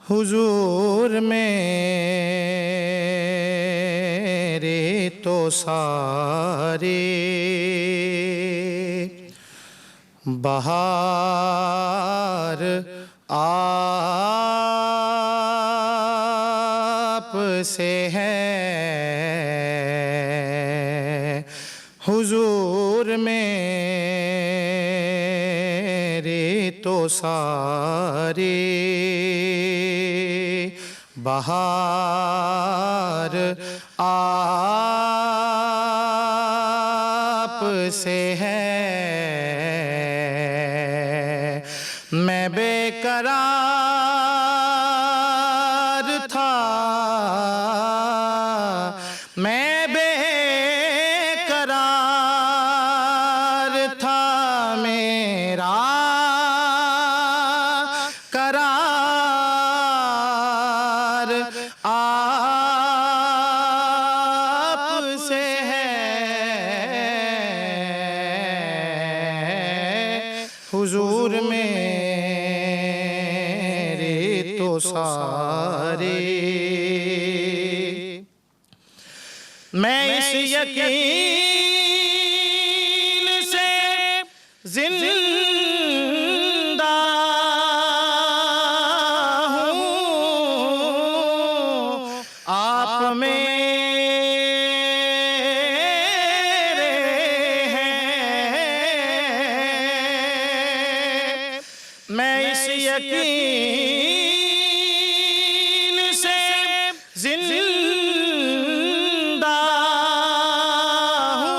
حضور میرے تو سارے بہار آپ سے ہے، حضور میرے تو سارے بہار آپ سے ہے۔ میں بے قرار تھا، میں بے قرار تھا، میرا قرار آپ سے ہے، حضور میرے تو سارے۔ میں اس یقین سے زندہ ہوں، آپ میرے ہیں۔ میں اس یقین سے زندہ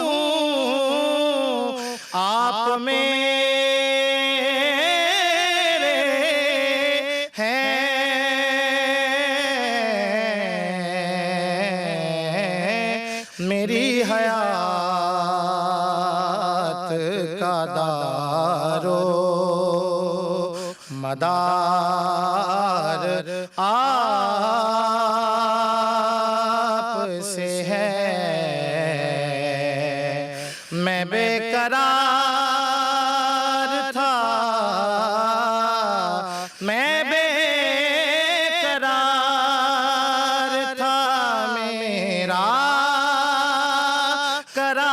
ہوں، آپ میرے ہیں۔ میری حیات کا دارو مدار آپ سے ہے۔ میں بے قرار تھا، میں بے قرار تھا، میرا قرار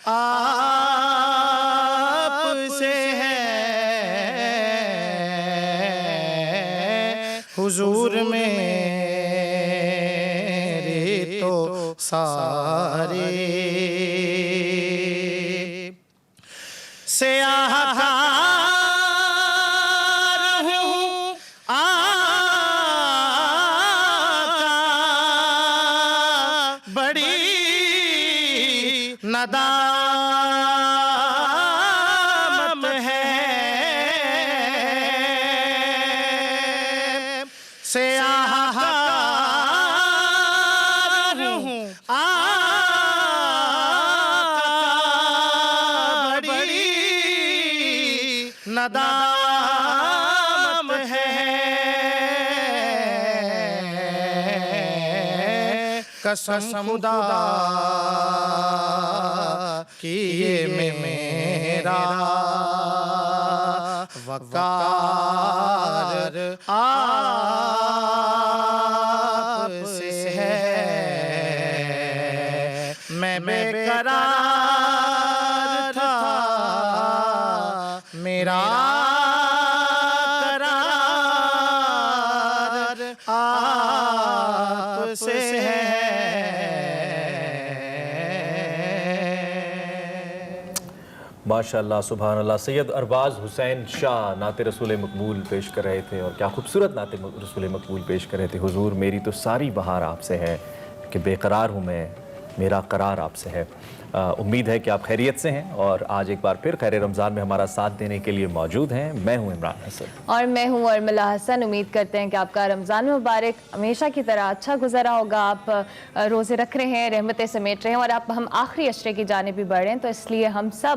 آپ سے ہے، حضور میرے تو سارے سیاہ کار ہوں آقا، بڑی ندامت ہے، سیاہ کار ہوں آقا، بڑی ندامت ہے، قسم خدا کی یہ میرا وقار آپ سے ہے۔ میں بے قرار تھا، میرا قرار آپ سے ہے۔ ماشاءاللہ، سبحان اللہ۔ سید ارباز حسین شاہ نعت رسول مقبول پیش کر رہے تھے، اور کیا خوبصورت نعت رسول مقبول پیش کر رہے تھے۔ حضور میری تو ساری بہار آپ سے ہے، کہ بے قرار ہوں میں، میرا قرار آپ سے ہے۔ امید ہے کہ آپ خیریت سے ہیں، اور آج ایک بار پھر خیر رمضان میں ہمارا ساتھ دینے کے لیے موجود ہیں۔ میں ہوں عمران حسن اور میں ہوں ارملہ حسن۔ امید کرتے ہیں کہ آپ کا رمضان مبارک ہمیشہ کی طرح اچھا گزرا ہوگا۔ آپ روزے رکھ رہے ہیں، رحمتیں سمیٹ رہے ہیں، اور ہم آخری عشرے کی جانب بھی بڑھ رہے ہیں، تو اس لیے ہم سب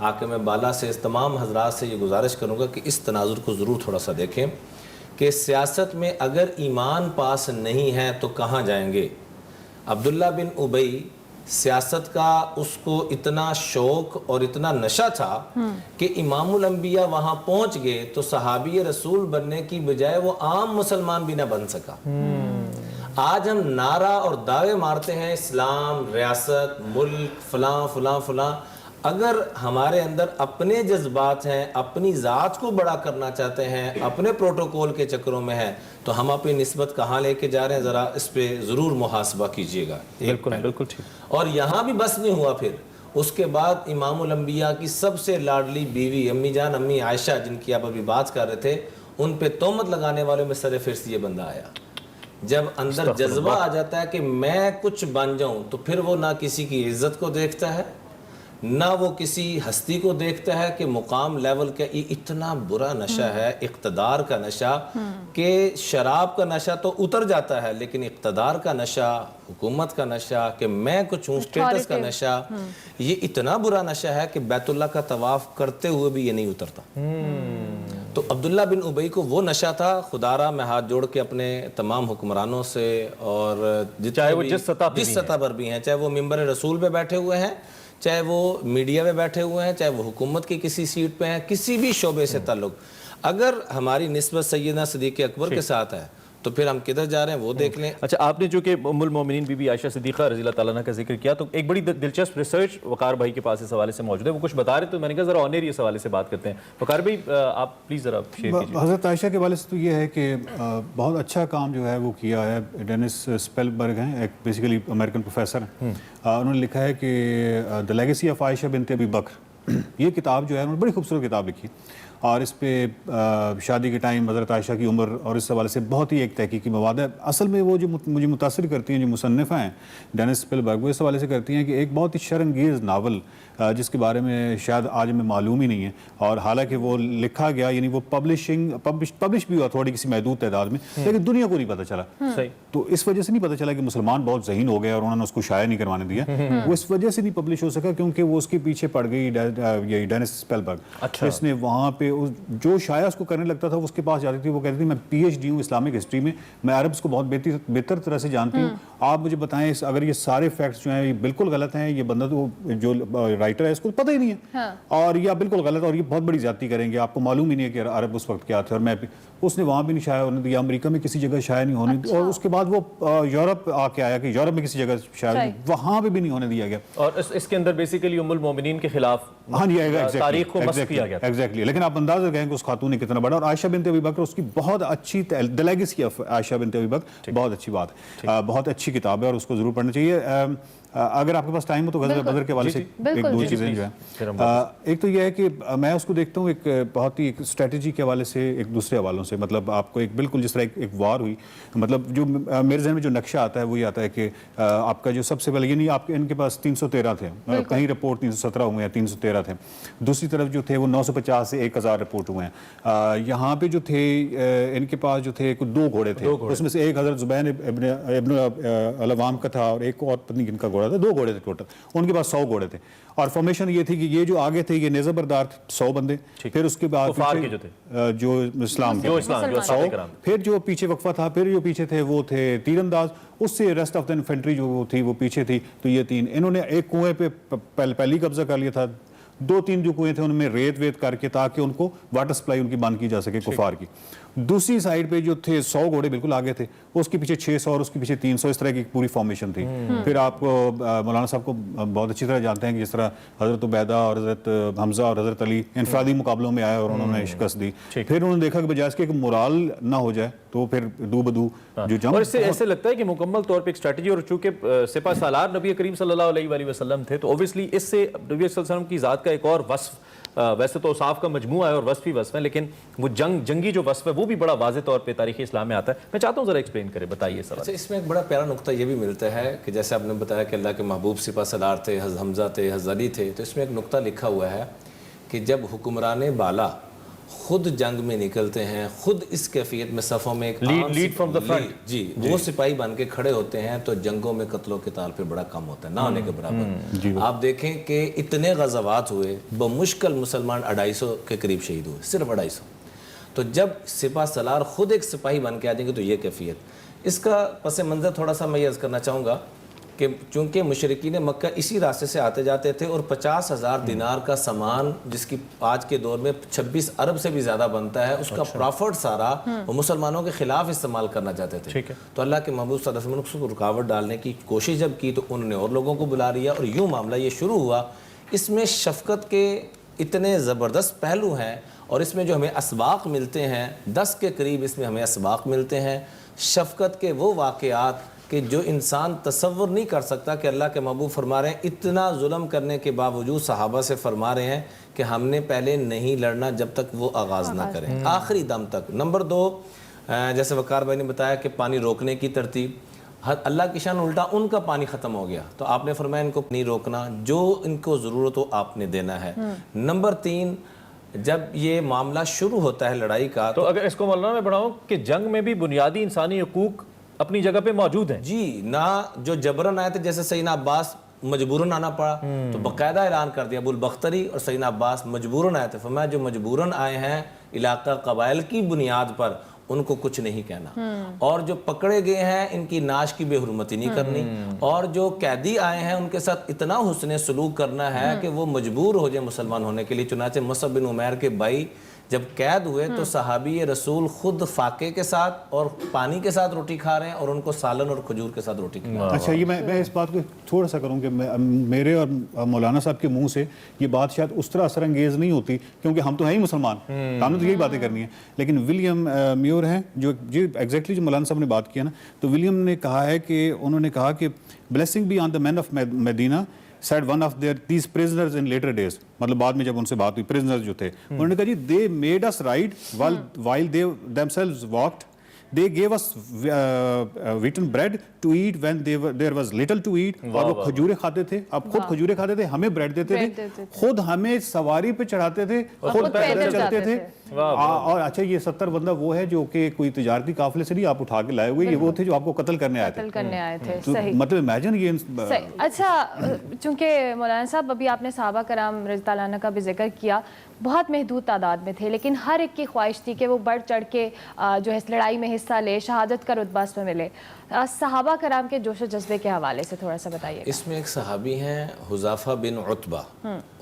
حاکم بالا سے، اس تمام حضرات سے یہ گزارش کروں گا کہ اس تناظر کو ضرور تھوڑا سا دیکھیں کہ سیاست میں اگر ایمان پاس نہیں ہے تو کہاں جائیں گے۔ عبداللہ بن ابی سیاست کا اس کو اتنا شوق اور اتنا نشہ تھا کہ امام الانبیاء وہاں پہنچ گئے تو صحابی رسول بننے کی بجائے وہ عام مسلمان بھی نہ بن سکا۔ آج ہم نعرہ اور دعوے مارتے ہیں اسلام، ریاست، ملک، فلاں فلاں فلاں، اگر ہمارے اندر اپنے جذبات ہیں، اپنی ذات کو بڑا کرنا چاہتے ہیں، اپنے پروٹوکول کے چکروں میں ہیں، تو ہم اپنی نسبت کہاں لے کے جا رہے ہیں، ذرا اس پہ ضرور محاسبہ کیجئے گا۔ بالکل ٹھیک۔ اور یہاں بھی بس نہیں ہوا، پھر اس کے بعد امام الانبیاء کی سب سے لاڈلی بیوی امی جان امی عائشہ، جن کی آپ ابھی بات کر رہے تھے، ان پہ تہمت لگانے والوں میں سر فہرست یہ بندہ آیا۔ جب اندر جذبہ آ جاتا ہے کہ میں کچھ بن جاؤں تو پھر وہ نہ کسی کی عزت کو دیکھتا ہے، نہ وہ کسی ہستی کو دیکھتا ہے کہ مقام لیول کا یہ اتنا برا نشہ ہے، اقتدار کا نشہ، کہ شراب کا نشہ تو اتر جاتا ہے لیکن اقتدار کا نشہ، حکومت کا نشہ، کہ میں کچھ ہوں، سٹیٹس کا نشہ، یہ اتنا برا نشہ ہے کہ بیت اللہ کا طواف کرتے ہوئے بھی یہ نہیں اترتا۔ تو عبداللہ بن ابی کو وہ نشہ تھا۔ خدارہ میں ہاتھ جوڑ کے اپنے تمام حکمرانوں سے، اور چاہے وہ جس سطح پر بھی ہیں، چاہے وہ ممبر رسول پہ بیٹھے ہوئے ہیں، چاہے وہ میڈیا میں بیٹھے ہوئے ہیں، چاہے وہ حکومت کی کسی سیٹ پہ ہیں، کسی بھی شعبے سے تعلق، اگر ہماری نسبت سیدنا صدیق اکبر کے ساتھ ہے تو پھر ہم کدھر جا رہے ہیں وہ دیکھ لیں۔ اچھا، آپ نے جو کہ ام المومنین بی بی عائشہ صدیقہ رضی اللہ تعالیٰ عنہ کا ذکر کیا، تو ایک بڑی دلچسپ ریسرچ وقار بھائی کے پاس اس حوالے سے موجود ہے، وہ کچھ بتا رہے، تو میں نے کہا ذرا آنر اس حوالے سے بات کرتے ہیں۔ وقار بھائی آپ پلیز ذرا شیئر کیجیے۔ حضرت عائشہ کے حوالے سے تو یہ ہے کہ بہت اچھا کام جو ہے وہ کیا ہے۔ ڈینس اسپیلبرگ ہیں، ایک بیسیکلی امریکن پروفیسر ہیں، انہوں نے لکھا ہے کہ دی لیگیسی آف عائشہ بنت ابی بکر، یہ کتاب جو ہے انہوں نے بڑی خوبصورت کتاب لکھی، اور اس پہ شادی کے ٹائم حضرت عائشہ کی عمر اور اس حوالے سے بہت ہی ایک تحقیقی مواد ہے۔ اصل میں وہ جو مجھے متاثر کرتی ہیں جو مصنفہ ہیں ڈینس اسپیلبرگ، وہ اس حوالے سے کرتی ہیں کہ ایک بہت ہی شرانگیز ناول جس کے بارے میں شاید آج ہمیں معلوم ہی نہیں ہے، اور حالانکہ وہ لکھا گیا، یعنی وہ پبلش بھی ہوا تھوڑی کسی محدود تعداد میں، لیکن دنیا کو نہیں پتہ چلا۔ تو اس وجہ سے نہیں پتہ چلا کہ مسلمان بہت ذہین ہو گئے اور انہوں نے اس کو شائع نہیں کروانے دیا، وہ اس وجہ سے نہیں پبلش ہو سکا کیونکہ وہ اس کے پیچھے پڑ گئی یہی ڈینس اسپیلبرگ۔ اس نے وہاں پہ جو شائع اس کو کرنے لگتا تھا، اس کے پاس جاتی تھی، وہ کہتی تھی میں پی ایچ ڈی ہوں اسلامک ہسٹری میں عربس کو بہت بہتر طرح سے جانتی ہوں، آپ مجھے بتائیں اگر یہ سارے فیکٹس جو ہیں یہ بالکل غلط ہیں، یہ بندہ تو جو رائٹر ہے اس کو پتہ ہی نہیں ہے، اور یہ بالکل غلط، اور یہ بہت بڑی زیادتی کریں گے، آپ کو معلوم ہی نہیں ہے کہ عرب اس وقت کیا تھے، اور میں اس نے وہاں بھی نہیں شائع ہونے دیا، امریکہ میں کسی جگہ شائع نہیں ہونے دیا، اور اس کے بعد وہ یورپ آ کے آیا کہ یورپ میں کسی جگہ شائع، وہاں پہ بھی نہیں ہونے دیا گیا، اور اس کے اندر بیسیکلی ام المومنین کے خلاف تاریخ کو مسخ کیا گیا۔ ایگزیکٹلی، لیکن آپ اندازہ کریں کہ اس خاتون نے کتنا بڑا، اور عائشہ بنت ابی بکر اس کی بہت اچھی دی لیگیسی آف عائشہ بنت ابی بکر، بہت اچھی بات ہے، بہت اچھی کتاب ہے اور اس کو ضرور پڑھنا چاہیے۔ اگر آپ کے پاس ٹائم ہو تو غزوہ بدر کے حوالے سے ایک دو چیزیں جو ہیں، ایک تو یہ ہے کہ میں اس کو دیکھتا ہوں ایک بہت ہی ایک اسٹریٹجی کے حوالے سے، ایک دوسرے حوالوں سے، مطلب آپ کو ایک بالکل جس طرح ایک وار ہوئی، مطلب جو میرے ذہن میں جو نقشہ آتا ہے وہ یہ آتا ہے کہ آپ کا جو سب سے پہلے، یعنی آپ کے ان کے پاس 313 تھے، کہیں رپورٹ 317 ہوئے ہیں، 313 تھے، دوسری طرف جو تھے وہ 950 سے 1000 رپورٹ ہوئے ہیں۔ یہاں پہ جو تھے ان کے پاس جو تھے 2 گھوڑے تھے، اس میں سے ایک حضرت زبین ابن العوام کا تھا، اور ایک اور پتنی کن کا گھوڑا تھا، 2 گھوڑے تھے ٹوٹل، ان کے پاس 100 گھوڑے تھے، اور فارمیشن یہ تھی کہ یہ جو آگے تھے یہ نیزہ بردار 100 بندے، پھر اس کے بعد جو اسلام کے 100، پھر جو پیچھے وقفہ تھا، پھر جو پیچھے تھے وہ تھے تیر انداز، اس سے ریسٹ آف دا انفینٹری جو تھی وہ پیچھے تھی۔ تو یہ 3 انہوں نے ایک کنویں پہ پہلی قبضہ کر لیا تھا، 2-3 جو کنویں تھے ان میں ریت کر کے تاکہ ان کو واٹر سپلائی ان کی بند کی جا سکے کفار کی۔ دوسری سائڈ پہ جو تھے 100 گھوڑے بالکل آگے تھے، اس کے پیچھے 600 اور اس کے پیچھے 300، اس طرح کی پوری فارمیشن تھی۔ پھر آپ کو مولانا صاحب کو بہت اچھی طرح جانتے ہیں کہ جس طرح حضرت عبیدہ اور حضرت حمزہ اور حضرت علی انفرادی مقابلوں میں آئے اور انہوں نے شکست دی، پھر انہوں نے دیکھا کہ بجائے اس کے کہ مورال نہ ہو جائے تو پھر دو بدو جو جنگ، اور اس سے ایسے لگتا ہے کہ مکمل طور پہ ایک اسٹریٹجی، اور چونکہ سپہ سالار نبی کریم صلی اللہ علیہ وآلہ وسلم تھے، تو اوبویسلی اس سے نبی صلی اللہ علیہ وسلم کی ذات کا ایک اور وصف، ویسے تو اوصاف کا مجموعہ ہے اور وصف ہی وصف ہے، لیکن وہ جنگی جو وصف ہے وہ بھی بڑا واضح طور پہ تاریخ اسلام میں آتا ہے۔ میں چاہتا ہوں ذرا ایکسپلین کریں، بتائیے سوال۔ اچھا، اس میں ایک بڑا پیارا نقطہ یہ بھی ملتا ہے کہ جیسے آپ نے بتایا کہ اللہ کے محبوب سپہ سالار تھے، حضرت حمزہ تھے، حضرت علی تھے، تو اس میں ایک نقطہ لکھا ہوا ہے کہ جب حکمران بالا خود جنگ میں نکلتے ہیں، خود اس کیفیت میں صفوں میں ایک Lead from the front. جی وہ سپاہی بن کے کھڑے ہوتے ہیں تو جنگوں میں قتل و قتال پہ بڑا کم ہوتا ہے، نہ ہونے کے برابر۔ آپ دیکھیں کہ اتنے غزوات ہوئے، بمشکل مسلمان 250 کے قریب شہید ہوئے، صرف 250۔ تو جب سپہ سالار خود ایک سپاہی بن کے آ جائیں گے تو یہ کیفیت۔ اس کا پس منظر تھوڑا سا میں عرض کرنا چاہوں گا کہ چونکہ مشرکین مکہ اسی راستے سے آتے جاتے تھے اور 50,000 دینار کا سامان جس کی آج کے دور میں 26 ارب سے بھی زیادہ بنتا ہے، اس کا پرافٹ سارا وہ مسلمانوں کے خلاف استعمال کرنا چاہتے تھے۔ تو اللہ کے محبوب صلی اللہ علیہ وسلم کو رکاوٹ ڈالنے کی کوشش جب کی تو انہوں نے اور لوگوں کو بلا لیا اور یوں معاملہ یہ شروع ہوا۔ اس میں شفقت کے اتنے زبردست پہلو ہیں اور اس میں جو ہمیں اسباق ملتے ہیں 10 کے قریب اس میں ہمیں اسباق ملتے ہیں شفقت کے، وہ واقعات کہ جو انسان تصور نہیں کر سکتا کہ اللہ کے محبوب فرما رہے ہیں اتنا ظلم کرنے کے باوجود صحابہ سے فرما رہے ہیں کہ ہم نے پہلے نہیں لڑنا جب تک وہ آغاز نہ کریں، آخری دم تک۔ نمبر 2، جیسے وقار بھائی نے بتایا کہ پانی روکنے کی ترتیب، اللہ کی شان الٹا ان کا پانی ختم ہو گیا تو آپ نے فرمایا ان کو نہیں روکنا، جو ان کو ضرورت ہو آپ نے دینا ہے۔ نمبر 3، جب یہ معاملہ شروع ہوتا ہے لڑائی کا تو اگر اس کو مولانا میں بڑھاؤں کہ جنگ میں بھی بنیادی انسانی حقوق اپنی جگہ پہ موجود ہیں، جی، نہ جو جبرن آئے تھے جیسے سیدنا عباس مجبوراً آنا پڑا تو باقاعدہ اعلان کر دیا، ابو البختری اور سیدنا عباس مجبوراً آئے تھے، فرمایا جو مجبوراً آئے ہیں علاقہ قبائل کی بنیاد پر ان کو کچھ نہیں کہنا، اور جو پکڑے گئے ہیں ان کی ناش کی بے حرمتی نہیں کرنی، اور جو قیدی آئے ہیں ان کے ساتھ اتنا حسن سلوک کرنا ہے کہ وہ مجبور ہو جائے مسلمان ہونے کے لیے۔ چنانچہ مصعب بن عمیر کے بھائی جب قید ہوئے تو صحابی رسول خود فاقے کے ساتھ اور پانی کے ساتھ روٹی کھا رہے ہیں اور ان کو سالن اور کھجور کے ساتھ روٹی کھا رہے ہیں۔ اچھا، یہ میں اس بات کو تھوڑا سا کروں کہ میرے اور مولانا صاحب کے منہ سے یہ بات شاید اس طرح اثر انگیز نہیں ہوتی کیونکہ ہم تو ہیں ہی مسلمان، ہم نے تو یہی باتیں کرنی ہیں، لیکن ولیم میور ہیں جو ایگزیکٹلی جو مولانا صاحب نے بات کیا نا، تو ولیم نے کہا ہے کہ انہوں نے کہا کہ blessing be on the man of Madina said one of these prisoners in later days، مطلب بعد میں جب ان سے بات ہوئی prisoners جو تھے انہوں نے کہا جی they made us ride while they themselves walked, they gave us wheaten bread to eat when there was little to eat، اور وہ کھجورے کھاتے تھے، اب خود کھجورے کھاتے تھے، ہمیں بریڈ دیتے تھے، خود ہمیں سواری پہ چڑھاتے تھے، خود پیدل چلتے تھے۔ اور اچھا یہ 70 بندہ وہ ہے جو کہ کوئی تجارتی قافلے سے نہیں آپ اٹھا کے لائے ہوئے، یہ وہ تھے جو آپ کو قتل کرنے آئے تھے۔ مطلب امیجن یہ اچھا، چونکہ مولانا صاحب ابھی آپ نے صحابہ کرام رضی اللہ عنہ کا بھی ذکر کیا، بہت محدود تعداد میں تھے لیکن ہر ایک کی خواہش تھی کہ وہ بڑھ چڑھ کے جو ہے اس لڑائی میں حصہ لے، شہادت کا رتبہ اس میں ملے۔ صحابہ کرام کے جوش و جذبے کے حوالے سے تھوڑا سا بتائیے۔ اس میں ایک صحابی ہیں حذیفہ بن عتبہ،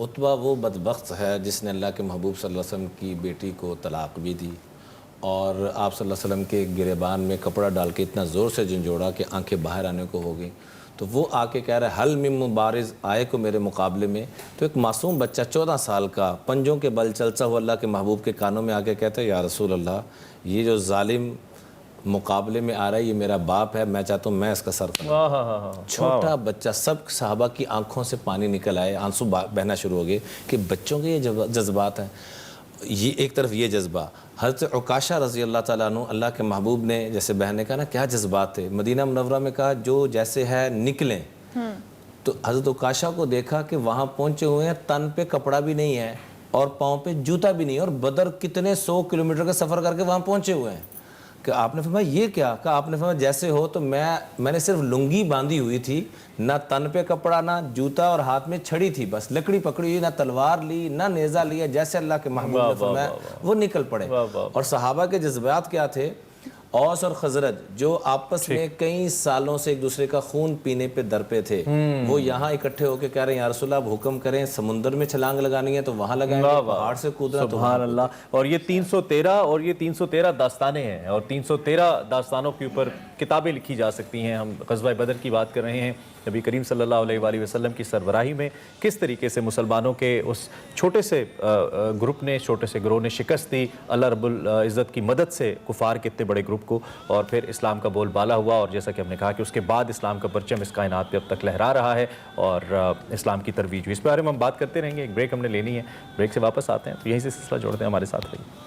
عتبہ وہ بدبخت ہے جس نے اللہ کے محبوب صلی اللہ علیہ وسلم کی بیٹی کو طلاق بھی دی اور آپ صلی اللہ علیہ وسلم کے گریبان میں کپڑا ڈال کے اتنا زور سے جھنجھوڑا کہ آنکھیں باہر آنے کو ہو گئیں، تو وہ آ کے کہہ رہا ہے حل من مبارز، آئے کو میرے مقابلے میں۔ تو ایک معصوم بچہ 14 سال کا پنجوں کے بل چلتا ہوا اللہ کے محبوب کے کانوں میں آ کے کہتا ہے یا رسول اللہ یہ جو ظالم مقابلے میں آ رہا ہے یہ میرا باپ ہے، میں چاہتا ہوں میں اس کا سر کروں۔ چھوٹا بچہ، سب صحابہ کی آنکھوں سے پانی نکل آئے، آنسو بہنا شروع ہو گئے کہ بچوں کے یہ جذبات ہیں۔ یہ ایک طرف یہ جذبہ، حضرت عکاشہ رضی اللہ تعالیٰ عنہ اللہ کے محبوب نے جیسے بہن نے کہا نا کیا جذبات تھے، مدینہ منورہ میں کہا جو جیسے ہے نکلیں، تو حضرت عکاشہ کو دیکھا کہ وہاں پہنچے ہوئے ہیں، تن پہ کپڑا بھی نہیں ہے اور پاؤں پہ جوتا بھی نہیں ہے، اور بدر کتنے 100 کلومیٹر کا سفر کر کے وہاں پہنچے ہوئے ہیں کہ آپ نے فرمایا یہ کیا؟ کہا آپ نے فرمایا جیسے ہو تو میں نے صرف لنگی باندھی ہوئی تھی، نہ تن پہ کپڑا نہ جوتا، اور ہاتھ میں چھڑی تھی، بس لکڑی پکڑی ہوئی، نہ تلوار لی نہ نیزہ لیا، جیسے اللہ کے محبوب نے فرمایا وہ نکل پڑے۔ اور صحابہ کے جذبات کیا تھے؟ اوس اور خزرج جو آپس میں کئی سالوں سے ایک دوسرے کا خون پینے پہ در پہ تھے، وہ یہاں اکٹھے ہو کے کہہ رہے ہیں یا رسول اللہ حکم کریں، سمندر میں چھلانگ لگانی ہے تو وہاں لگائیں گے، پہاڑ سے کودنا تو سبحان اللہ۔ اور یہ 313 داستانیں ہیں اور 313 داستانوں کے اوپر کتابیں لکھی جا سکتی ہیں۔ ہم غزوہ بدر کی بات کر رہے ہیں، نبی کریم صلی اللہ علیہ وآلہ وسلم کی سربراہی میں کس طریقے سے مسلمانوں کے اس چھوٹے سے گروپ نے، چھوٹے سے گروہ نے شکست دی، اللہ رب العزت کی مدد سے کفار کے اتنے بڑے گروپ کو، اور پھر اسلام کا بول بالا ہوا، اور جیسا کہ ہم نے کہا کہ اس کے بعد اسلام کا پرچم اس کائنات پہ اب تک لہرا رہا ہے اور اسلام کی ترویج ہوئی۔ اس بارے میں ہم بات کرتے رہیں گے، ایک بریک ہم نے لینی ہے، بریک سے واپس آتے ہیں تو یہیں سے سلسلہ جوڑتے ہیں، ہمارے ساتھ رہیے۔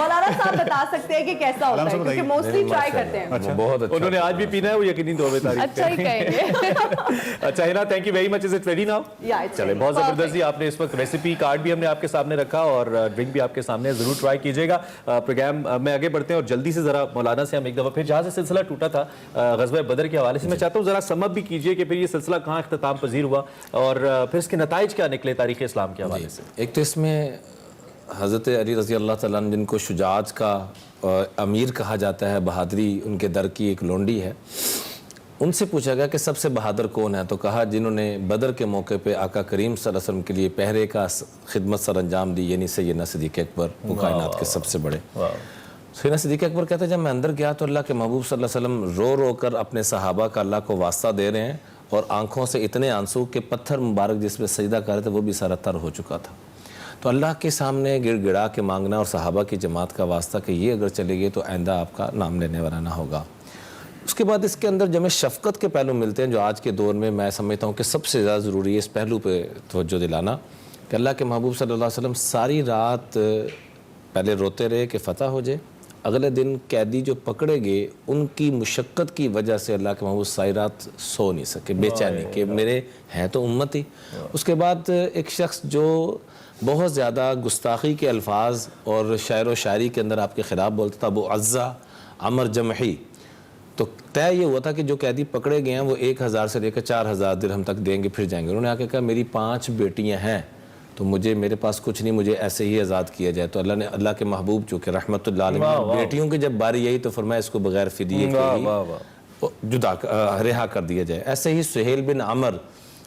مولانا صاحب بتا سکتے ہیں کہ کیسا ہوتا ہے کیونکہ موسٹلی ٹرائی کرتے ہیں. بہت اچھا. انہوں نے آج بھی پینا ہے, وہ یقینی طور پہ تعریف اچھا ہی کہیں گے. اچھا ہینا, thank you very much. Is it ready now? چلے, بہت زبردست جی. آپ نے اس وقت ریسیپی کارڈ بھی ہم نے آپ کے سامنے رکھا اور ڈرنک بھی آپ کے سامنے, ضرور ٹرائی کیجیے گا. پروگرام میں آگے بڑھتے ہیں اور جلدی سے ذرا مولانا سے ہم ایک دفعہ پھر جہاں سے سلسلہ ٹوٹا تھا غزوہ بدر کے حوالے سے, میں چاہتا ہوں ذرا سم اپ بھی کیجیے کہ پھر یہ سلسلہ کہاں اختتام پذیر ہوا اور پھر اس کے نتائج کیا نکلے تاریخ اسلام کے حوالے سے. ایک تو اس میں حضرت علی رضی اللہ تعالیٰ عنہ, جن کو شجاعت کا امیر کہا جاتا ہے, بہادری ان کے در کی ایک لونڈی ہے, ان سے پوچھا گیا کہ سب سے بہادر کون ہے, تو کہا جنہوں نے بدر کے موقع پہ آقا کریم صلی اللہ علیہ وسلم کے لیے پہرے کا خدمت سر انجام دی, یعنی سیدنا صدیق اکبر, وہ کائنات کے سب سے بڑے. سیدنا صدیق اکبر کہتے ہیں جب میں اندر گیا تو اللہ کے محبوب صلی اللہ علیہ وسلم رو رو کر اپنے صحابہ کا اللہ کو واسطہ دے رہے ہیں اور آنکھوں سے اتنے آنسو کہ پتھر مبارک جس پہ سجدہ کر رہے تھے وہ بھی سارا تر ہو چکا تھا. تو اللہ کے سامنے گڑ گڑا کے مانگنا اور صحابہ کی جماعت کا واسطہ کہ یہ اگر چلے گئے تو آئندہ آپ کا نام لینے والا نہ ہوگا. اس کے بعد اس کے اندر جب شفقت کے پہلو ملتے ہیں جو آج کے دور میں سمجھتا ہوں کہ سب سے زیادہ ضروری ہے اس پہلو پہ توجہ دلانا, کہ اللہ کے محبوب صلی اللہ علیہ وسلم ساری رات پہلے روتے رہے کہ فتح ہو جائے. اگلے دن قیدی جو پکڑے گئے ان کی مشقت کی وجہ سے اللہ کے محبوب ساری رات سو نہیں سکے, بے چینی کہ میرے ہیں تو امت ہی. اس کے بعد ایک شخص جو بہت زیادہ گستاخی کے الفاظ اور شعر و شاعری کے اندر آپ کے خلاف بولتا تھا, ابو عزہ عمر جمحی, تو طے یہ ہوا تھا کہ جو قیدی پکڑے گئے ہیں وہ 1000 سے لے کر 4000 درہم تک دیں گے پھر جائیں گے. انہوں نے آ کے کہا میری 5 بیٹیاں ہیں تو میرے پاس کچھ نہیں, مجھے ایسے ہی آزاد کیا جائے. تو اللہ کے محبوب چونکہ رحمت اللہ علیہ, بیٹیوں کی جب باری آئی تو فرمایا اس کو بغیر فدیے کے جدا رہا کر دیا جائے. ایسے ہی سہیل بن عمر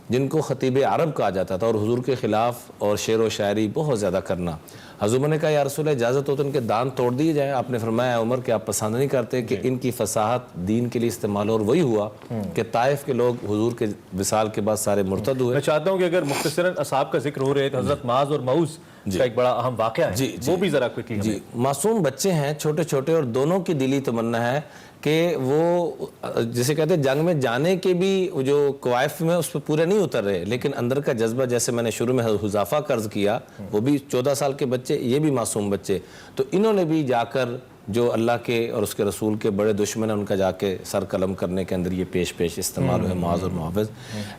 جن کو خطیب عرب کہا جاتا تھا اور حضور کے خلاف اور شعر و شاعری بہت زیادہ کرنا, حضور نے کہا یا رسول اللہ اجازت ہو تو ان کے دان توڑ دیے جائیں. آپ نے فرمایا عمر کہ آپ پسند نہیں کرتے کہ ان کی فصاحت دین کے لیے استعمال ہو, اور وہی ہوا کہ طائف کے لوگ حضور کے وصال کے بعد سارے مرتد ہوئے. میں چاہتا ہوں کہ اگر مختصراً اصحاب کا ذکر ہو رہے تو حضرت معاذ اور معوذ کا ایک بڑا اہم واقعہ ہے, وہ بھی ذرا کوئکلی جی. معصوم بچے ہیں چھوٹے چھوٹے اور دونوں کی دلی تمنا ہے کہ وہ جسے کہتے ہیں جنگ میں جانے کے بھی جو کوائف میں اس پہ پورے نہیں اتر رہے, لیکن اندر کا جذبہ, جیسے میں نے شروع میں حذافہ قرض کیا, وہ بھی 14 سال کے بچے, یہ بھی معصوم بچے, تو انہوں نے بھی جا کر جو اللہ کے اور اس کے رسول کے بڑے دشمن ہیں ان کا جا کے سر قلم کرنے کے اندر یہ پیش استعمال ہوئے معاذ اور معوذ.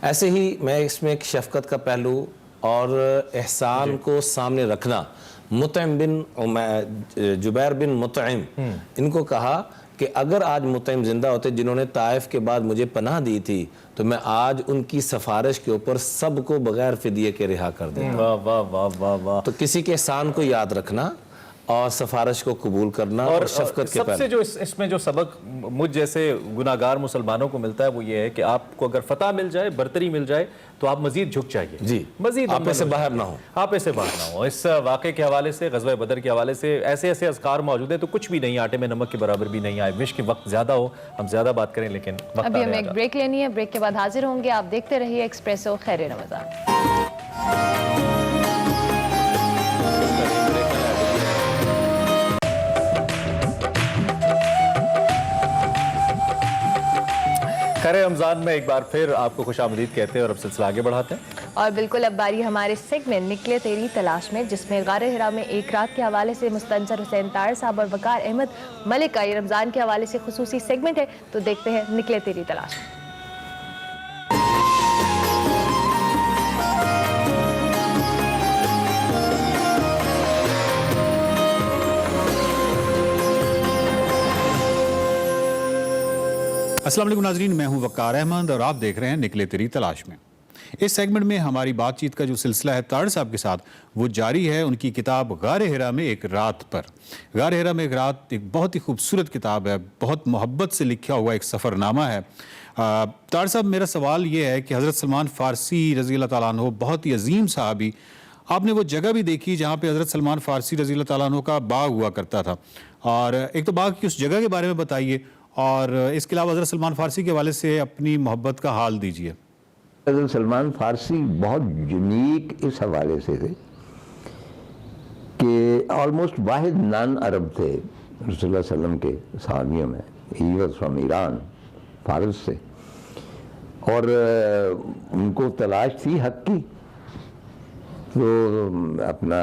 ایسے ہی میں اس میں ایک شفقت کا پہلو اور احسان کو سامنے رکھنا, مطعم بن جبیر بن مطعم, ان کو کہا کہ اگر آج مطعم زندہ ہوتے جنہوں نے طائف کے بعد مجھے پناہ دی تھی تو میں آج ان کی سفارش کے اوپر سب کو بغیر فدیے کے رہا کر دیتا. تو کسی کے احسان کو یاد رکھنا اور سفارش کو قبول کرنا اور شفقت کے سب سے جو اس میں جو سبق مجھ جیسے گناہگار مسلمانوں کو ملتا ہے وہ یہ ہے کہ آپ کو اگر فتح مل جائے, برتری مل جائے, تو آپ مزید جھک جائیے, جی, مزید آپ سے باہر نہ ہوں, آپ سے باہر نہ ہوں. اس واقعے کے حوالے سے, غزوہ بدر کے حوالے سے ایسے ایسے اذکار موجود ہیں تو کچھ بھی نہیں, آٹے میں نمک کے برابر بھی نہیں آئے. وش کہ وقت زیادہ ہو, ہم زیادہ بات کریں, لیکن وقت ابھی ہمیں ایک بریک لینی ہے, بریک کے بعد حاضر ہوں گے. آپ دیکھتے رہیے ایکسپریسو. خیر رمضان. خیر رمضان میں ایک بار پھر آپ کو خوش آمدید کہتے ہیں اور اب سلسلہ آگے بڑھاتے ہیں. اور بالکل اب باری ہمارے سیگمنٹ نکلے تیری تلاش میں, جس میں غار ہرا میں ایک رات کے حوالے سے مستنصر حسین طاہر صاحب اور وقار احمد ملک کا یہ رمضان کے حوالے سے خصوصی سیگمنٹ ہے. تو دیکھتے ہیں نکلے تیری تلاش. السلام علیکم ناظرین, میں ہوں وقار احمد اور آپ دیکھ رہے ہیں نکلے تیری تلاش میں. اس سیگمنٹ میں ہماری بات چیت کا جو سلسلہ ہے طاہر صاحب کے ساتھ وہ جاری ہے. ان کی کتاب غار ہرا میں ایک رات پر. غار ہرا میں ایک رات ایک بہت ہی خوبصورت کتاب ہے, بہت محبت سے لکھا ہوا ایک سفر نامہ ہے. طاہر صاحب, میرا سوال یہ ہے کہ حضرت سلمان فارسی رضی اللہ تعالیٰ عنہ بہت ہی عظیم صحابی, آپ نے وہ جگہ بھی دیکھی جہاں پہ حضرت سلمان فارسی رضی اللہ تعالیٰ عنہ کا باغ ہوا کرتا تھا, اور ایک تو باغ کی اس جگہ کے بارے میں بتائیے, اور اس کے علاوہ حضرت سلمان فارسی کے حوالے سے اپنی محبت کا حال دیجیے. حضرت سلمان فارسی بہت یونیک اس حوالے سے تھے کہ آلموسٹ واحد نان عرب تھے رسول اللہ صلی اللہ علیہ وسلم کے صحابیوں میں. ہی واز فرام ایران, فارس سے, اور ان کو تلاش تھی حق کی, تو اپنا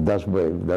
10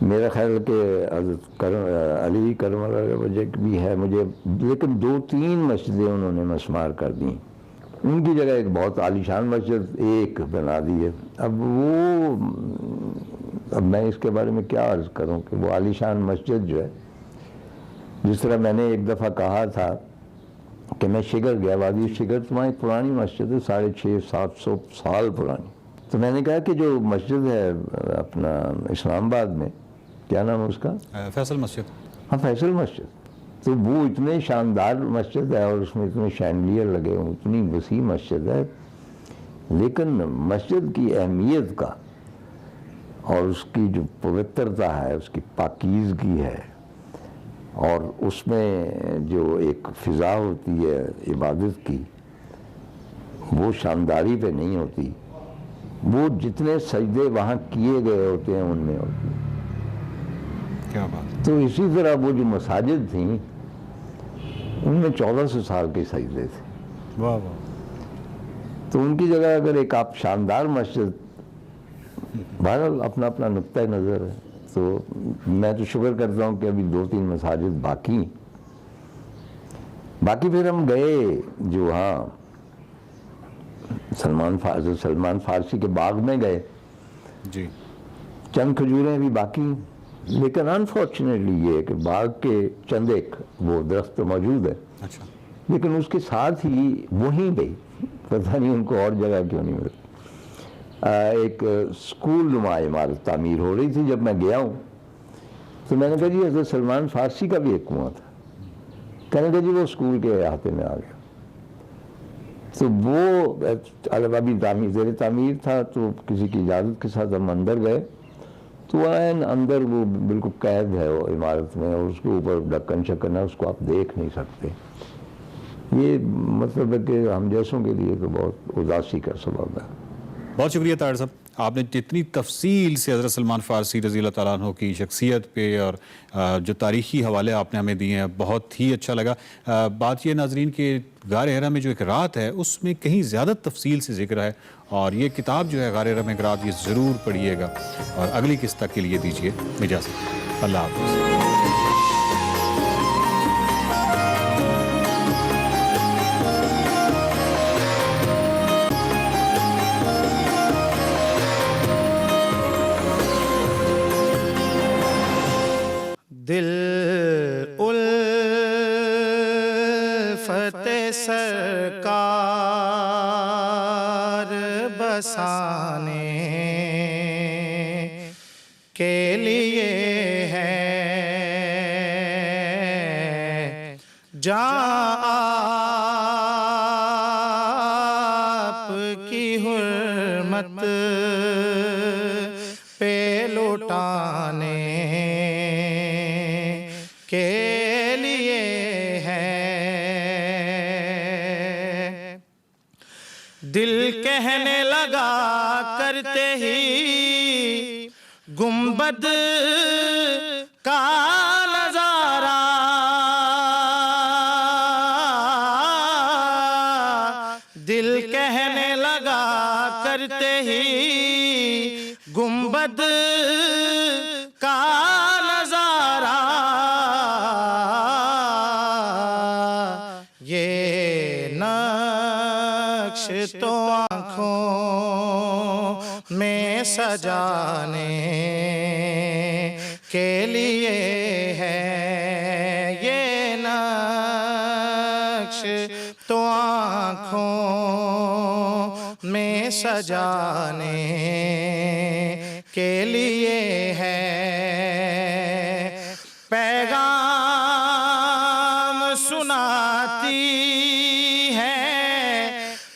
میرا خیال کہ حضرت علی کرم اللہ وجہ بھی ہے مجھے، لیکن 2-3 مسجدیں انہوں نے مسمار کر دیں. ان کی جگہ ایک بہت عالیشان مسجد ایک بنا دی ہے. اب میں اس کے بارے میں کیا عرض کروں کہ وہ عالیشان مسجد جو ہے، جس طرح میں نے ایک دفعہ کہا تھا کہ میں شگر گیا، وادی شگر، تو وہاں ایک پرانی مسجد ہے 650-700 سال پرانی. تو میں نے کہا کہ جو مسجد ہے اپنا اسلام آباد میں، کیا نام ہے اس کا؟ فیصل مسجد. ہاں فیصل مسجد. تو وہ اتنے شاندار مسجد ہے اور اس میں اتنے شینڈلیئر لگے ہوئے، اتنی وسیع مسجد ہے، لیکن مسجد کی اہمیت کا اور اس کی جو پوترتا ہے، اس کی پاکیزگی ہے، اور اس میں جو ایک فضا ہوتی ہے عبادت کی، وہ شانداری پہ نہیں ہوتی. وہ جتنے سجدے وہاں کیے گئے ہوتے ہیں ان میں ہوتی ہے. کیا بات. تو اسی طرح وہ جو مساجد تھیں ان میں 1400 سال کے سجدے تھے. واہ واہ. تو ان کی جگہ اگر ایک آپ شاندار مسجد، بہرحال اپنا اپنا نقطۂ نظر ہے. تو میں تو شکر کرتا ہوں کہ ابھی 2-3 مساجد باقی پھر ہم گئے جو وہاں سلمان فارسی کے باغ میں گئے. جی. چند کھجوریں بھی باقی، لیکن انفارچونیٹلی یہ ہے کہ باغ کے چند ایک وہ درخت موجود ہے، اچھا. لیکن اس کے ساتھ ہی وہیں پہ پتہ نہیں ان کو اور جگہ کیوں نہیں ملتی، ایک اسکول نما عمارت تعمیر ہو رہی تھی. جب میں گیا ہوں تو میں نے کہا جی حضرت سلمان فارسی کا بھی ایک کنواں تھا. کہنے لگا جی وہ اسکول کے احاطے میں آ گیا. تو وہ ابھی زیر تعمیر تھا، تو کسی کی اجازت کے ساتھ ہم اندر گئے تو اندر وہ بالکل قید ہے وہ عمارت میں، اور اس کے اوپر ڈھکن شکن ہے، اس کو آپ دیکھ نہیں سکتے. یہ مطلب ہے کہ ہم جیسوں کے لیے تو بہت اداسی کا سبب ہے. بہت شکریہ طاہر صاحب، آپ نے جتنی تفصیل سے حضرت سلمان فارسی رضی اللہ تعالیٰ عنہ کی شخصیت پہ اور جو تاریخی حوالے آپ نے ہمیں دیے ہیں بہت ہی اچھا لگا. بات یہ ناظرین کہ غار ہرا میں جو ایک رات ہے اس میں کہیں زیادہ تفصیل سے ذکر ہے، اور یہ کتاب جو ہے غار ہرا میں ایک رات، یہ ضرور پڑھیے گا. اور اگلی قسط تک کے لیے دیجیے اجازت. اللہ حافظ. دل الفت سرکار بسانے کے لیے ہے جہاں آپ کی حرمت پہ لوٹانے کے لیے ہے. دل کہنے لگا کرتے ہی گنبد کا نظارہ، دل کہنے لگا کرتے ہی گنبد کا نظارہ. یہ نقش تو آنکھوں میں سجانے کے لیے ہے، یہ نقش تو آنکھوں میں سجانے کے لیے ہے. پیغام سناتی ہے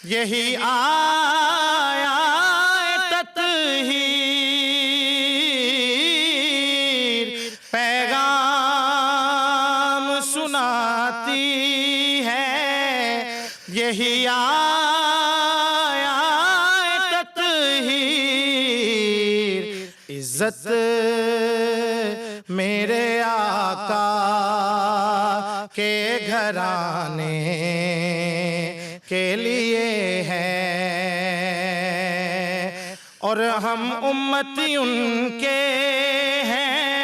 یہی آیا تطہیر، پیغام سناتی ہے یہی آیا تطہیر. عزت میرے آقا کے گھرانے کے لیے ہے، اور ہم امتی ان کے ہیں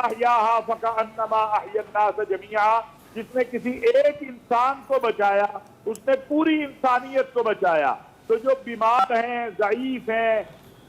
احیاہا فکأنما احیا الناس جمیعا، جس نے کسی ایک انسان کو بچایا اس نے پوری انسانیت کو بچایا۔ تو جو بیمار ہیں، ضعیف ہیں،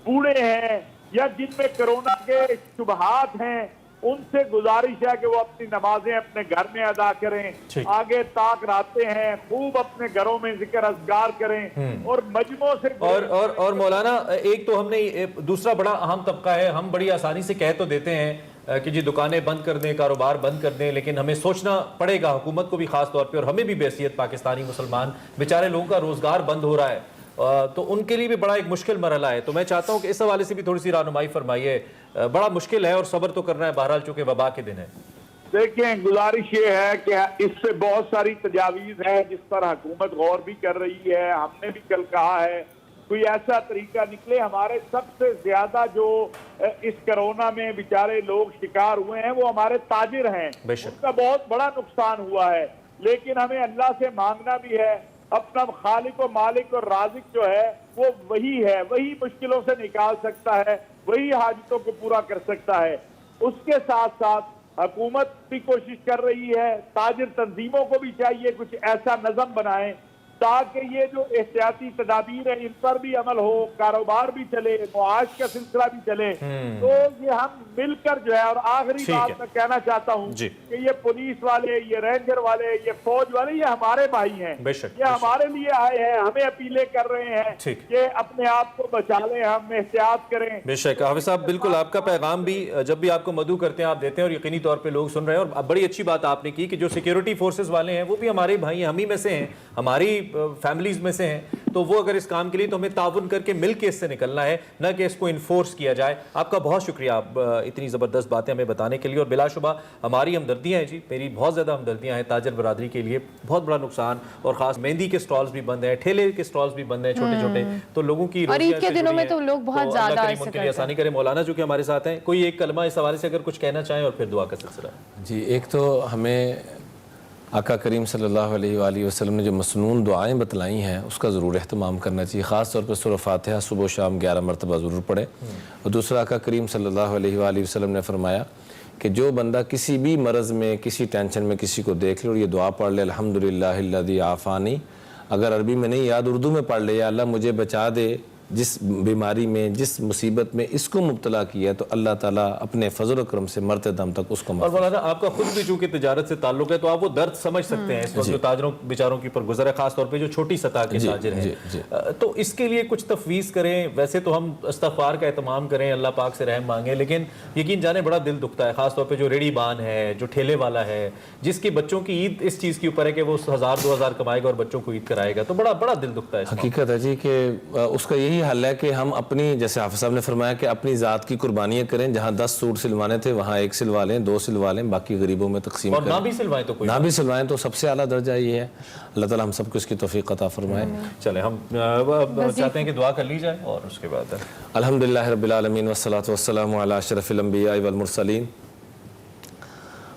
بوڑھے ہیں، یا جن میں کرونا کے شبہات ہیں، ان سے گزارش ہے کہ وہ اپنی نمازیں اپنے گھر میں ادا کریں، آگے تاک رہتے ہیں، خوب اپنے گھروں میں ذکر اذکار کریں اور مجموع سے اور مولانا ایک تو ہم نے دوسرا بڑا اہم طبقہ ہے، ہم بڑی آسانی سے کہہ تو دیتے ہیں کہ جی دکانیں بند کر دیں، کاروبار بند کر دیں، لیکن ہمیں سوچنا پڑے گا، حکومت کو بھی خاص طور پہ اور ہمیں بھی بحیثیت پاکستانی مسلمان، بیچارے لوگوں کا روزگار بند ہو رہا ہے، تو ان کے لیے بھی بڑا ایک مشکل مرحلہ ہے۔ تو میں چاہتا ہوں کہ اس حوالے سے بھی تھوڑی سی رہنمائی فرمائیے، بڑا مشکل ہے اور صبر تو کرنا ہے، بہرحال چونکہ وبا کے دن ہے۔ دیکھیں گزارش یہ ہے کہ اس سے بہت ساری تجاویز ہیں جس پر حکومت غور بھی کر رہی ہے، ہم نے بھی کل کہا ہے کوئی ایسا طریقہ نکلے۔ ہمارے سب سے زیادہ جو اس کرونا میں بیچارے لوگ شکار ہوئے ہیں وہ ہمارے تاجر ہیں، ان کا بہت بڑا نقصان ہوا ہے، لیکن ہمیں اللہ سے مانگنا بھی ہے، اپنا خالق و مالک اور رازق جو ہے وہ وہی ہے، وہی مشکلوں سے نکال سکتا ہے، وہی حاجتوں کو پورا کر سکتا ہے۔ اس کے ساتھ ساتھ حکومت بھی کوشش کر رہی ہے، تاجر تنظیموں کو بھی چاہیے کچھ ایسا نظم بنائیں تاکہ یہ جو احتیاطی تدابیر ہیں ان پر بھی عمل ہو، کاروبار بھی چلے، معاش کا سلسلہ بھی چلے۔ تو یہ ہم مل کر جو ہے، اور آخری بات میں کہنا چاہتا ہوں کہ یہ پولیس والے، یہ رینجر والے، یہ فوج والے، یہ ہمارے بھائی ہیں، یہ ہمارے لیے آئے ہیں، ہمیں اپیلیں کر رہے ہیں کہ اپنے آپ کو بچا لیں، ہم احتیاط کریں۔ بے شک حافظ صاحب، بالکل آپ کا پیغام بھی جب بھی آپ کو مدعو کرتے ہیں آپ دیتے ہیں، اور یقینی طور پہ لوگ سن رہے ہیں، اور بڑی اچھی بات آپ نے کی کہ جو سیکیورٹی فورسز والے ہیں وہ بھی ہمارے بھائی ہیں، ہم ہی میں سے ہیں، ہماری فیملیز میں سے ہیں، تو وہ اگر اس کام کے لیے تو ہمیں تعاون کر کے مل کے اس سے نکلنا ہے، نہ کہ اس کو انفورس کیا جائے۔ آپ کا بہت شکریہ، آپ اتنی زبردست باتیں ہمیں بتانے کے لیے، اور بلا شبہ ہماری ہمدردیاں ہیں جی، میری بہت زیادہ ہمدردیاں ہیں تاجر برادری کے لیے، بہت بڑا نقصان، اور خاص مہندی کے سٹالز بھی بند ہیں، ٹھیلے کے سٹالز بھی بند ہیں چھوٹے چھوٹے، تو لوگوں کی اور عید کے دنوں میں تو لوگ بہت زیادہ اللہ کریم ان کے لیے آسانی کرے۔ مولانا جو کہ ہمارے ساتھ ہیں، کوئی ایک کلمہ اس حوالے سے اگر کچھ کہنا چاہیں اور پھر دعا کا سلسلہ۔ جی، ایک تو ہمیں آقا کریم صلی اللہ علیہ وآلہ وسلم نے جو مسنون دعائیں بتلائی ہیں اس کا ضرور اہتمام کرنا چاہیے، خاص طور پر سورہ فاتحہ صبح و شام 11 مرتبہ ضرور پڑھیں۔ اور دوسرا، آقا کریم صلی اللہ علیہ وآلہ وسلم نے فرمایا کہ جو بندہ کسی بھی مرض میں، کسی ٹینشن میں کسی کو دیکھ لے اور یہ دعا پڑھ لے، الحمدللہ الذی عافانی، اگر عربی میں نہیں یاد اردو میں پڑھ لے، یا اللہ مجھے بچا دے جس بیماری میں، جس مصیبت میں اس کو مبتلا کیا ہے، تو اللہ تعالیٰ اپنے فضل و کرم سے مرتے دم تک اس کو اور مولانا آپ کا خود بھی چونکہ تجارت سے تعلق ہے تو آپ وہ درد سمجھ سکتے ہیں اس وقت جو تاجروں بیچاروں کی پر گزر ہے، خاص طور پہ جو چھوٹی سطح کے تاجر ہیں، تو اس کے لیے کچھ تفویض کریں۔ ویسے تو ہم استغفار کا اہتمام کریں، اللہ پاک سے رحم مانگیں، لیکن یقین جانے بڑا دل دکھتا ہے، خاص طور پہ جو ریڑھی بان ہے، جو ٹھیلے والا ہے، جس کے بچوں کی عید اس چیز کے اوپر ہے کہ وہ 1000-2000 کمائے گا اور بچوں کو عید کرائے گا، تو بڑا دل دکھتا ہے۔ حقیقت ہے جی کہ اس کا یہی حل ہے کہ ہم اپنی، جیسے حافظ صاحب نے فرمایا کہ اپنی ذات کی قربانیاں کریں، جہاں 10 سوٹ سلوانے تھے وہاں 1 سلوا لیں، 2 سلوا لیں، باقی غریبوں میں تقسیم کریں، اور نہ بھی سلوائیں تو کوئی نہ بھی سلوائیں تو سب سے اعلیٰ درجہ یہ ہے۔ اللہ تعالیٰ ہم سب کو اس کی توفیق عطا فرمائے۔ چلیں ہم چاہتے ہیں کہ دعا کر لی جائے اور اس کے بعد الحمدللہ رب العالمین والصلاة والسلام علی اشرف الانبیاء والمرسلین،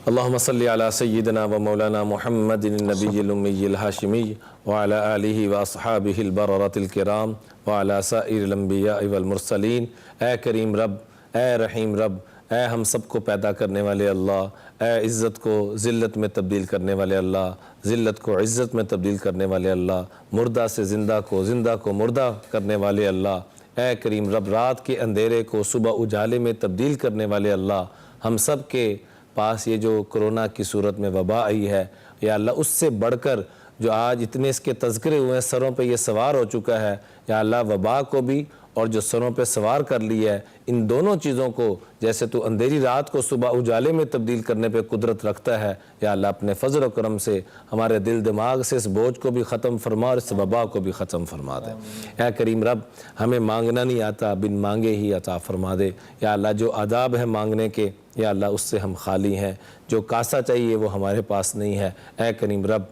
اللہم صلی علی سیدنا و مولانا محمد النبی الامی الہاشمی وعلی آلہ واصحابہ البررۃ الکرام وعلی سائر الانبیاء والمرسلین۔ اے کریم رب، اے رحیم رب، اے ہم سب کو پیدا کرنے والے اللہ، اے عزت کو ذلت میں تبدیل کرنے والے اللہ، ذلت کو عزت میں تبدیل کرنے والے اللہ، مردہ سے زندہ کو، زندہ کو مردہ کرنے والے اللہ، اے کریم رب، رات کے اندھیرے کو صبح اجالے میں تبدیل کرنے والے اللہ، ہم سب کے پاس یہ جو کرونا کی صورت میں وبا آئی ہے، یا اللہ اس سے بڑھ کر جو آج اتنے اس کے تذکرے ہوئے ہیں، سروں پہ یہ سوار ہو چکا ہے، یا اللہ وبا کو بھی اور جو سروں پہ سوار کر لی ہے، ان دونوں چیزوں کو جیسے تو اندھیری رات کو صبح اجالے میں تبدیل کرنے پہ قدرت رکھتا ہے، یا اللہ اپنے فضل و کرم سے ہمارے دل دماغ سے اس بوجھ کو بھی ختم فرما اور اس وبا کو بھی ختم فرما دے۔ اے کریم رب، ہمیں مانگنا نہیں آتا، بن مانگے ہی عطا فرما دے۔ یا اللہ جو آداب ہے مانگنے کے، یا اللہ اس سے ہم خالی ہیں، جو کاسا چاہیے وہ ہمارے پاس نہیں ہے۔ اے کریم رب،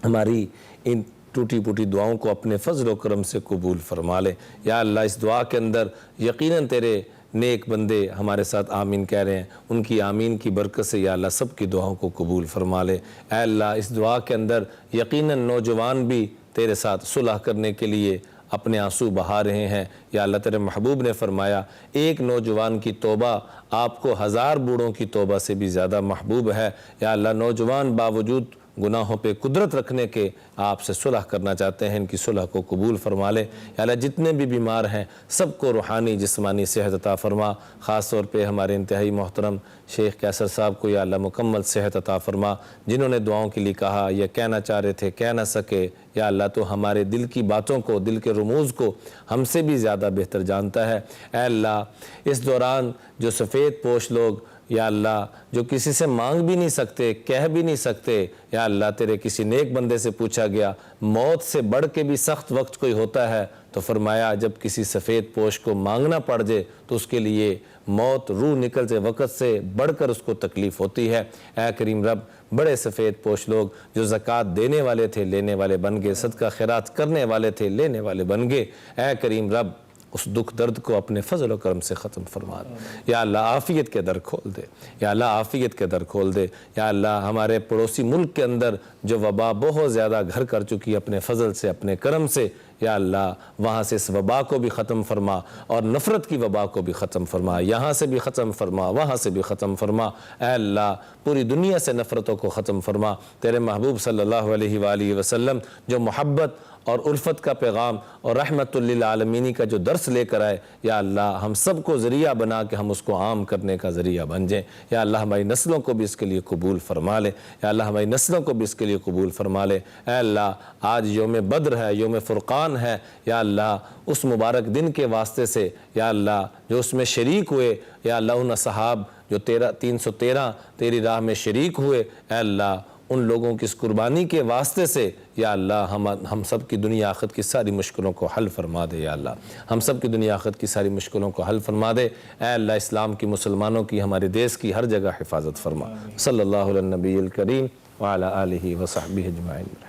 ہماری ان ٹوٹی پوٹی دعاؤں کو اپنے فضل و کرم سے قبول فرما لے۔ یا اللہ اس دعا کے اندر یقیناً تیرے نیک بندے ہمارے ساتھ آمین کہہ رہے ہیں، ان کی آمین کی برکت سے یا اللہ سب کی دعاؤں کو قبول فرما لے۔ اے اللہ اس دعا کے اندر یقیناً نوجوان بھی تیرے ساتھ صلح کرنے کے لیے اپنے آنسو بہا رہے ہیں۔ یا اللہ تیرے محبوب نے فرمایا ایک نوجوان کی توبہ آپ کو 1000 بوڑھوں کی توبہ سے بھی زیادہ محبوب ہے۔ یا اللہ نوجوان باوجود گناہوں پہ قدرت رکھنے کے آپ سے صلح کرنا چاہتے ہیں، ان کی صلح کو قبول فرما لے۔ یا اللہ جتنے بھی بیمار ہیں سب کو روحانی جسمانی صحت عطا فرما، خاص طور پہ ہمارے انتہائی محترم شیخ کیسر صاحب کو یا اللہ مکمل صحت عطا فرما، جنہوں نے دعاؤں کے لیے کہا یا کہنا چاہ رہے تھے کہہ نہ سکے۔ یا اللہ تو ہمارے دل کی باتوں کو، دل کے رموز کو ہم سے بھی زیادہ بہتر جانتا ہے۔ اے اللہ اس دوران جو سفید پوش لوگ یا اللہ جو کسی سے مانگ بھی نہیں سکتے، کہہ بھی نہیں سکتے، یا اللہ تیرے کسی نیک بندے سے پوچھا گیا موت سے بڑھ کے بھی سخت وقت کوئی ہوتا ہے، تو فرمایا جب کسی سفید پوش کو مانگنا پڑ جائے تو اس کے لیے موت روح نکلتے وقت سے بڑھ کر اس کو تکلیف ہوتی ہے۔ اے کریم رب بڑے سفید پوش لوگ جو زکوٰۃ دینے والے تھے لینے والے بن گئے، صدقہ خیرات کرنے والے تھے لینے والے بن گئے۔ اے کریم رب اس دکھ درد کو اپنے فضل و کرم سے ختم فرما دے۔ یا اللہ عافیت کے در کھول دے، یا اللہ عافیت کے در کھول دے۔ یا اللہ ہمارے پڑوسی ملک کے اندر جو وبا بہت زیادہ گھر کر چکی اپنے فضل سے اپنے کرم سے، یا اللہ وہاں سے اس وبا کو بھی ختم فرما اور نفرت کی وبا کو بھی ختم فرما، یہاں سے بھی ختم فرما وہاں سے بھی ختم فرما۔ اے اللہ پوری دنیا سے نفرتوں کو ختم فرما۔ تیرے محبوب صلی اللہ علیہ وآلہ وسلم جو محبت اور الفت کا پیغام اور رحمت للعالمین کا جو درس لے کر آئے، یا اللہ ہم سب کو ذریعہ بنا کے ہم اس کو عام کرنے کا ذریعہ بن جائیں۔ یا اللہ ہماری نسلوں کو بھی اس کے لیے قبول فرما لے، یا اللہ ہماری نسلوں کو بھی اس کے لیے قبول فرما لے۔ اے اللہ آج یوم بدر ہے، یوم فرقان ہے، یا اللہ اس مبارک دن کے واسطے سے یا اللہ جو اس میں شریک ہوئے، یا اللہ ان اصحاب جو 313 تیری راہ میں شریک ہوئے، اے اللہ ان لوگوں کی اس قربانی کے واسطے سے یا اللہ ہم سب کی دنیا آخرت کی ساری مشکلوں کو حل فرما دے۔ یا اللہ ہم سب کی دنیا آخرت کی ساری مشکلوں کو حل فرما دے۔ اے اللہ اسلام کی، مسلمانوں کی، ہمارے دیس کی ہر جگہ حفاظت فرما۔ صلی اللہ علی النبی الکریم وعلی آلہ وصحبہ اجمعین۔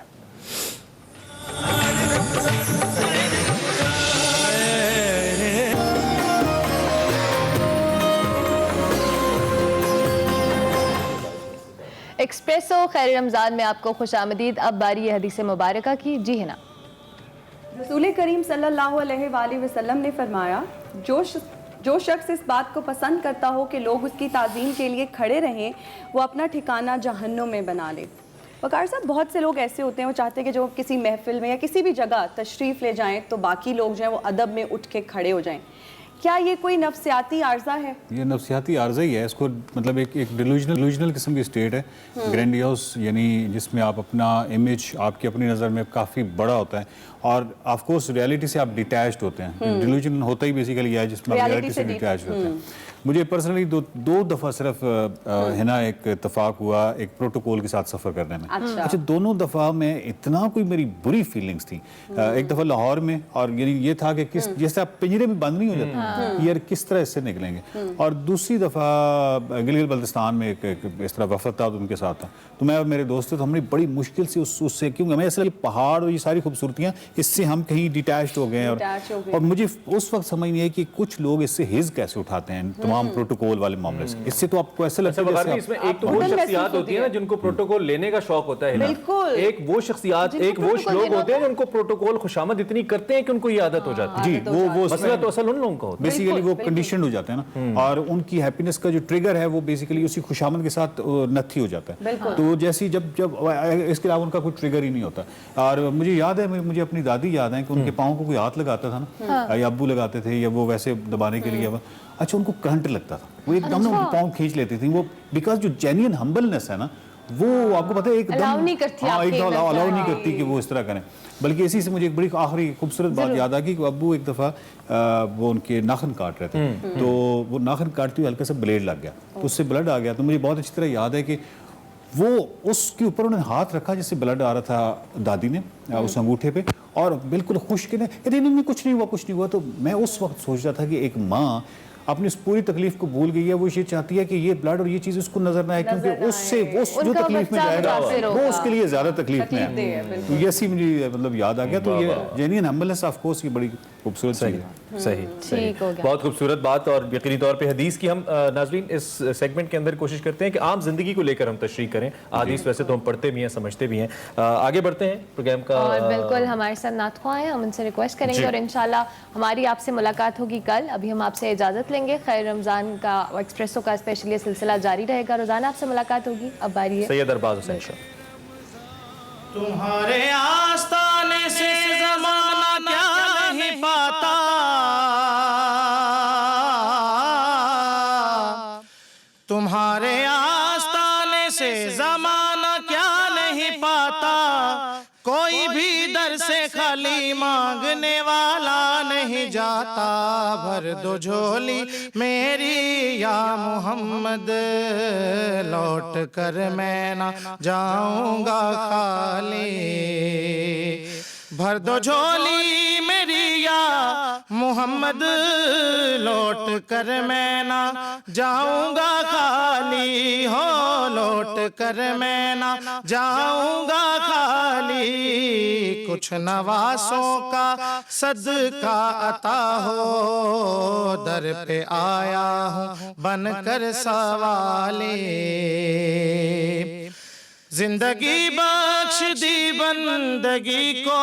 ایکسپریسو خیر رمضان میں آپ کو خوش آمدید۔ اب باری ہے حدیث مبارکہ کی۔ جی ہنا، رسول کریم صلی اللہ علیہ وآلہ وسلم نے فرمایا جو شخص اس بات کو پسند کرتا ہو کہ لوگ اس کی تعظیم کے لیے کھڑے رہیں، وہ اپنا ٹھکانہ جہنم میں بنا لے۔ وقار صاحب بہت سے لوگ ایسے ہوتے ہیں وہ چاہتے ہیں کہ جو کسی محفل میں یا کسی بھی جگہ تشریف لے جائیں تو باقی لوگ جو ہیں وہ ادب میں اٹھ کے کھڑے ہو جائیں۔ کیا یہ کوئی نفسیاتی عارضہ ہے؟ یہ نفسیاتی عارضہ ہی ہے، اس کو مطلب ایک ڈیلوژنل قسم کی اسٹیٹ ہے، گرینڈیوس، یعنی جس میں آپ اپنا امیج آپ کی اپنی نظر میں کافی بڑا ہوتا ہے اور آف کورس ریالٹی سے آپ ڈیٹیچڈ ہوتے ہیں۔ ڈیلوژن ہوتا ہی بیسیکلی ہے جس میں آپ ریالٹی سے ڈیٹیچڈ ہوتے ہیں۔ مجھے پرسنلی دو دفعہ صرف ہنا ایک اتفاق ہوا ایک پروٹوکول کے ساتھ سفر کرنے میں۔ اچھا دونوں دفعہ میں اتنا کوئی میری بری فیلنگز تھی۔ ایک دفعہ لاہور میں، اور یعنی یہ تھا کہ جیسے آپ پنجرے میں بند نہیں ہو جاتے یار کس طرح اس سے نکلیں گے، اور دوسری دفعہ گلگت بلتستان میں ایک اس طرح وفد تھا ان کے ساتھ تھا، تو میں اور میرے دوست تھے، تو ہم نے بڑی مشکل سے اس سے کیونکہ ہمیں اصل پہاڑ اور یہ ساری خوبصورتیاں اس سے ہم کہیں ڈیٹیچڈ ہو گئے، اور مجھے اس وقت سمجھ نہیں ہے کہ کچھ لوگ اس سے حز کیسے اٹھاتے ہیں تمام پروٹوکول والے معاملے سے۔ اس سے تو آپ کو ایسا لگتا ہے اس میں ایک تو وہ شخصیات ہوتی ہیں نا جن کو پروٹوکول لینے کا شوق ہوتا ہے، ایک وہ شخصیات، ایک وہ لوگ ہوتے ہیں جن کو پروٹوکول خوشامد اتنی کرتے ہیں کہ ان کو یہ عادت ہو جاتی ہے۔ جی وہ مسئلہ تو اصل ان لوگوں کا ہوتا ہے، بیسیکلی وہ کنڈیشنڈ ہو جاتے ہیں نا، اور ان کی ہیپینس کا جو ٹریگر ہے وہ بیسیکلی اسی خوشامد کے ساتھ نتھی ہو جاتا ہے۔ تو جیسی جب اس کے علاوہ ان کا کوئی ٹریگر ہی نہیں ہوتا۔ اور مجھے یاد ہے، مجھے اپنی دادی یاد ہے کہ ان کے پاؤں کو کوئی ہاتھ لگاتا تھا نا، یا ابو لگاتے تھے یا وہ ویسے دبانے کے لیے، اچھا ان کو کرنٹ لگتا تھا، وہ ایک دم نا پاؤں کھینچ لیتی تھی وہ، بیکاز جو جینین ہمبلنس ہے نا وہ آپ کو پتہ ہے ایک دم الاؤ نہیں کرتی کہ وہ اس طرح کریں۔ بلکہ اسی سے مجھے ایک بڑی آخری خوبصورت بات یاد آ گئی کہ ابو ایک دفعہ وہ ان کے ناخن کاٹ رہے تھے، تو وہ ناخن کاٹتے ہوئے ہلکا سا بلیڈ لگ گیا، تو اس سے بلڈ آ گیا، تو مجھے بہت اچھی طرح یاد ہے کہ وہ اس کے اوپر انہوں نے ہاتھ رکھا جس سے بلڈ آ رہا تھا دادی نے اس انگوٹھے پہ، اور بالکل خوش کے نہیں کچھ نہیں ہوا۔ تو میں اس وقت سوچ رہا تھا کہ ایک ماں اپنی اس پوری تکلیف کو بھول گئی ہے، وہ یہ چاہتی ہے کہ یہ بلڈ اور یہ چیز اس کو نظر نہ آئے، کیونکہ اس سے وہ جو تکلیف میں جائے گا وہ اس کے لیے زیادہ تکلیف میں ہے۔ تو یہ سی مجھے مطلب یاد آ گیا، تو یہ جینین ہمبلنس آف کورس یہ بڑی خوبصورت چیز ہے۔ صحیح ٹھیک ہو گیا. بہت خوبصورت بات. اور یقینی طور پہ حدیث کی ہم ناظرین اس سیگمنٹ کے اندر کوشش کرتے ہیں کہ عام زندگی کو لے کر ہم تشریح کریں. حدیث ویسے تو ہم پڑھتے بھی ہیں, سمجھتے بھی ہیں. آگے بڑھتے ہیں پروگرام کا. اور بالکل ہمارے ساتھ نعت خواہ ہیں, ہم ان سے ریکویسٹ کریں گے اور انشاءاللہ ہماری آپ سے ملاقات ہوگی کل. ابھی ہم آپ سے اجازت لیں گے. خیر رمضان کا ایکسپریسو کا اسپیشلی سلسلہ جاری رہے گا, روزانہ آپ سے ملاقات ہوگی. اب باری ہے سید ارباز حسین شاہ. تمہارے آستانے سے زمانہ کیا نہیں پاتا, تمہارے آستانے سے زمانہ کیا نہیں پاتا, کوئی بھی در سے خالی مانگنے والا نہیں جاتا. بھر دو جھولی میری یا محمد, لوٹ کر میں نہ جاؤں گا خالی. بھر دو جھولی میری یا محمد, لوٹ کر میں نہ جاؤں گا خالی. ہو لوٹ کر میں نہ جاؤں گا خالی. کچھ نواسوں کا صدقہ عطا ہو, در پہ آیا ہوں بن کر سوالی. زندگی بخش دی بندگی کو,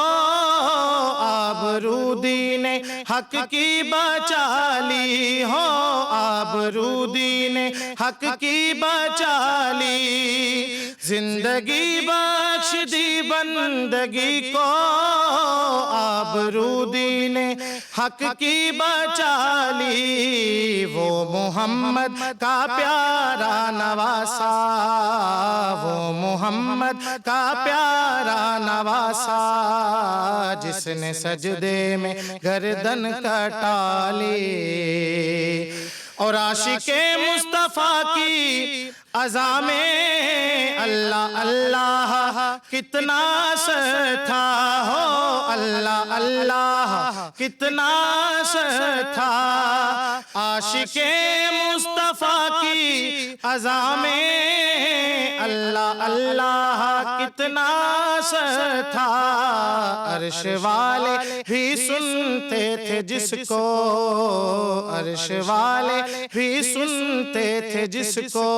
آبرو دین حق کی بچا لی. ہو آبرو دین حق کی بچا لی. زندگی بخش دی بندگی کو, آبرو دین حق کی بچا لی. وہ محمد کا پیارا نواسا, وہ محمد کا پیارا نواسا, جس نے سجدے میں گردن کٹا لی. اور عاشق مصطفیٰ کی عزا میں اللہ اللہ کتنا سر تھا. ہو اللہ اللہ کتنا سر تھا. عاشق مصطفیٰ کی عزا میں اللہ اللہ کتنا سر تھا. عرش والے بھی سنتے تھے جس کو, عرش والے بھی سنتے تھے جس کو.